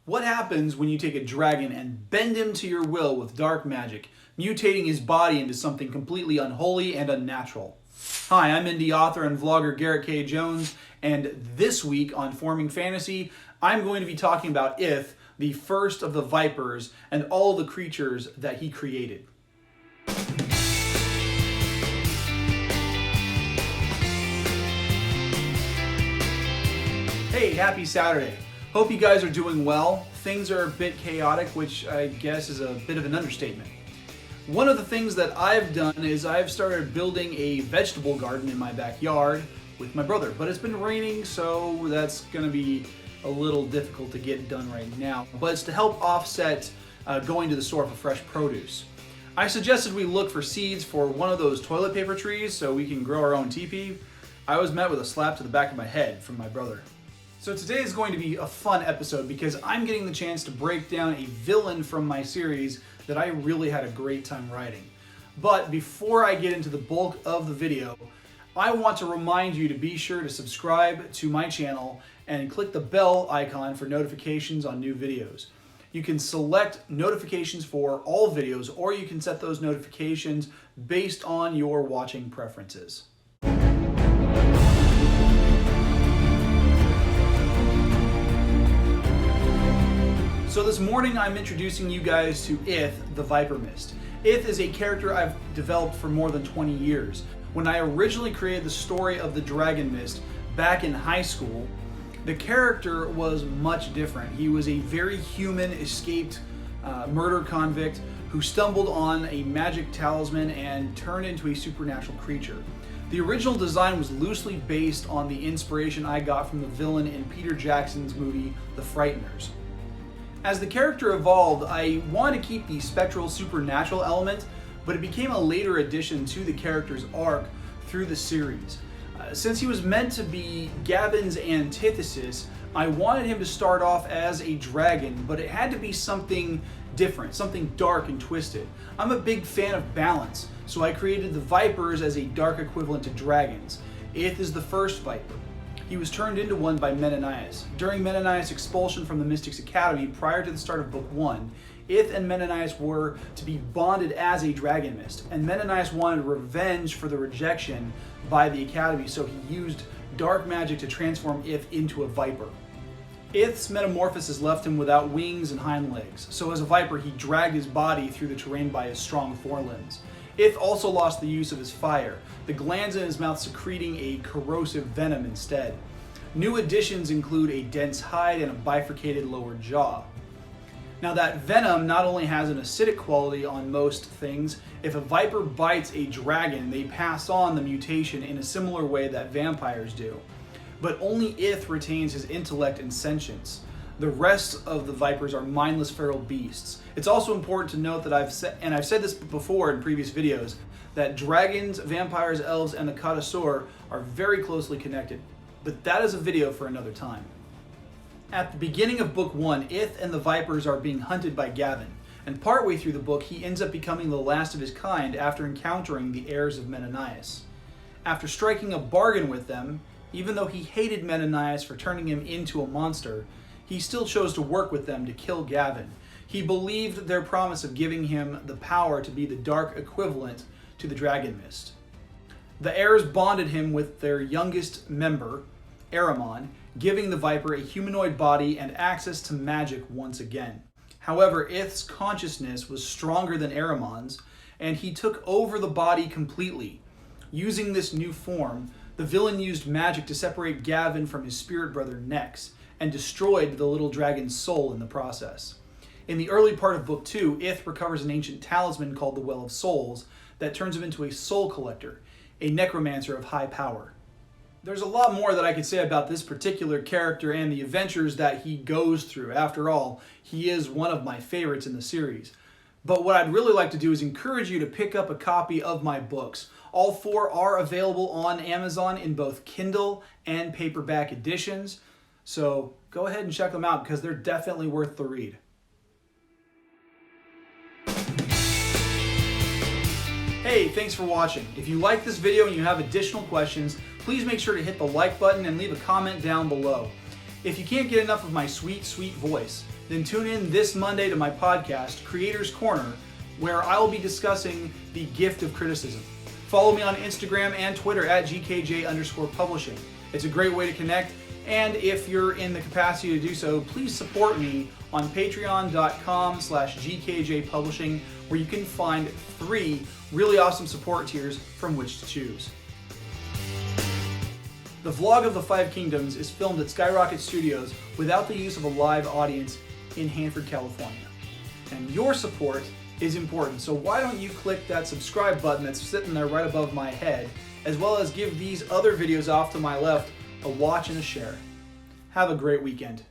What happens when you take a dragon and bend him to your will with dark magic, mutating his body into something completely unholy and unnatural? Hi, I'm indie author and vlogger Garrett K. and this week on Forming Fantasy, I'm going to be talking about Ith, the first of the Vipers, and all the creatures that he created. Hey, happy Saturday. Hope you guys are doing well. Things are a bit chaotic, which I guess is a bit of an understatement. One of the things that I've done is I've started building a vegetable garden in my backyard with my brother, but it's been raining, so that's going to be a little difficult to get done right now. But it's to help offset going to the store for fresh produce. I suggested we look for seeds for one of those toilet paper trees so we can grow our own teepee. I was met with a slap to the back of my head from my brother. So today is going to be a fun episode because I'm getting the chance to break down a villain from my series that I really had a great time writing. But before I get into the bulk of the video, I want to remind you to be sure to subscribe to my channel and click the bell icon for notifications on new videos. You can select notifications for all videos, or you can set those notifications based on your watching preferences. So this morning I'm introducing you guys to Ith, the Vipermyst. Ith is a character I've developed for more than 20 years. When I originally created the story of the Dragon Mist back in high school, the character was much different. He was a very human, escaped murder convict who stumbled on a magic talisman and turned into a supernatural creature. The original design was loosely based on the inspiration I got from the villain in Peter Jackson's movie, The Frighteners. As the character evolved, I wanted to keep the spectral supernatural element, but it became a later addition to the character's arc through the series. Since he was meant to be Gavin's antithesis, I wanted him to start off as a dragon, but it had to be something different, something dark and twisted. I'm a big fan of balance, so I created the Vipers as a dark equivalent to dragons. Ith is the first Viper. He was turned into one by Menenias. During Menenias' expulsion from the Mystics Academy prior to the start of Book 1, Ith and Menenias were to be bonded as a Dragon Mist, and Menenias wanted revenge for the rejection by the Academy, so he used dark magic to transform Ith into a Viper. Ith's metamorphosis left him without wings and hind legs, so as a Viper he dragged his body through the terrain by his strong forelimbs. Ith also lost the use of his fire, the glands in his mouth secreting a corrosive venom instead. New additions include a dense hide and a bifurcated lower jaw. Now that venom not only has an acidic quality on most things, if a Viper bites a dragon, they pass on the mutation in a similar way that vampires do. But only Ith retains his intellect and sentience. The rest of the Vipers are mindless feral beasts. It's also important to note that I've said this before in previous videos, that dragons, vampires, elves, and the Connoisseur are very closely connected. But that is a video for another time. At the beginning of Book 1, Ith and the Vipers are being hunted by Gavin, and partway through the book he ends up becoming the last of his kind after encountering the heirs of Menenias. After striking a bargain with them, even though he hated Menenias for turning him into a monster, he still chose to work with them to kill Gavin. He believed their promise of giving him the power to be the dark equivalent to the Dragon Mist. The heirs bonded him with their youngest member, Ahriman, giving the Viper a humanoid body and access to magic once again. However, Ith's consciousness was stronger than Ahriman's, and he took over the body completely. Using this new form, the villain used magic to separate Gavin from his spirit brother Nex, and destroyed the little dragon's soul in the process. In the early part of Book 2, Ith recovers an ancient talisman called the Well of Souls that turns him into a soul collector, a necromancer of high power. There's a lot more that I could say about this particular character and the adventures that he goes through. After all, he is one of my favorites in the series. But what I'd really like to do is encourage you to pick up a copy of my books. All 4 are available on Amazon in both Kindle and paperback editions. So go ahead and check them out because they're definitely worth the read. Hey, thanks for watching. If you like this video and you have additional questions, please make sure to hit the like button and leave a comment down below. If you can't get enough of my sweet, sweet voice, then tune in this Monday to my podcast, Creator's Corner, where I will be discussing the gift of criticism. Follow me on Instagram and Twitter at GKJ_publishing. It's a great way to connect, and if you're in the capacity to do so, please support me on patreon.com/GKJpublishing, where you can find 3 really awesome support tiers from which to choose. The vlog of the 5 Kingdoms is filmed at Skyrocket Studios without the use of a live audience in Hanford, California. And your support is important, so why don't you click that subscribe button that's sitting there right above my head, as well as give these other videos off to my left a watch and a share. Have a great weekend.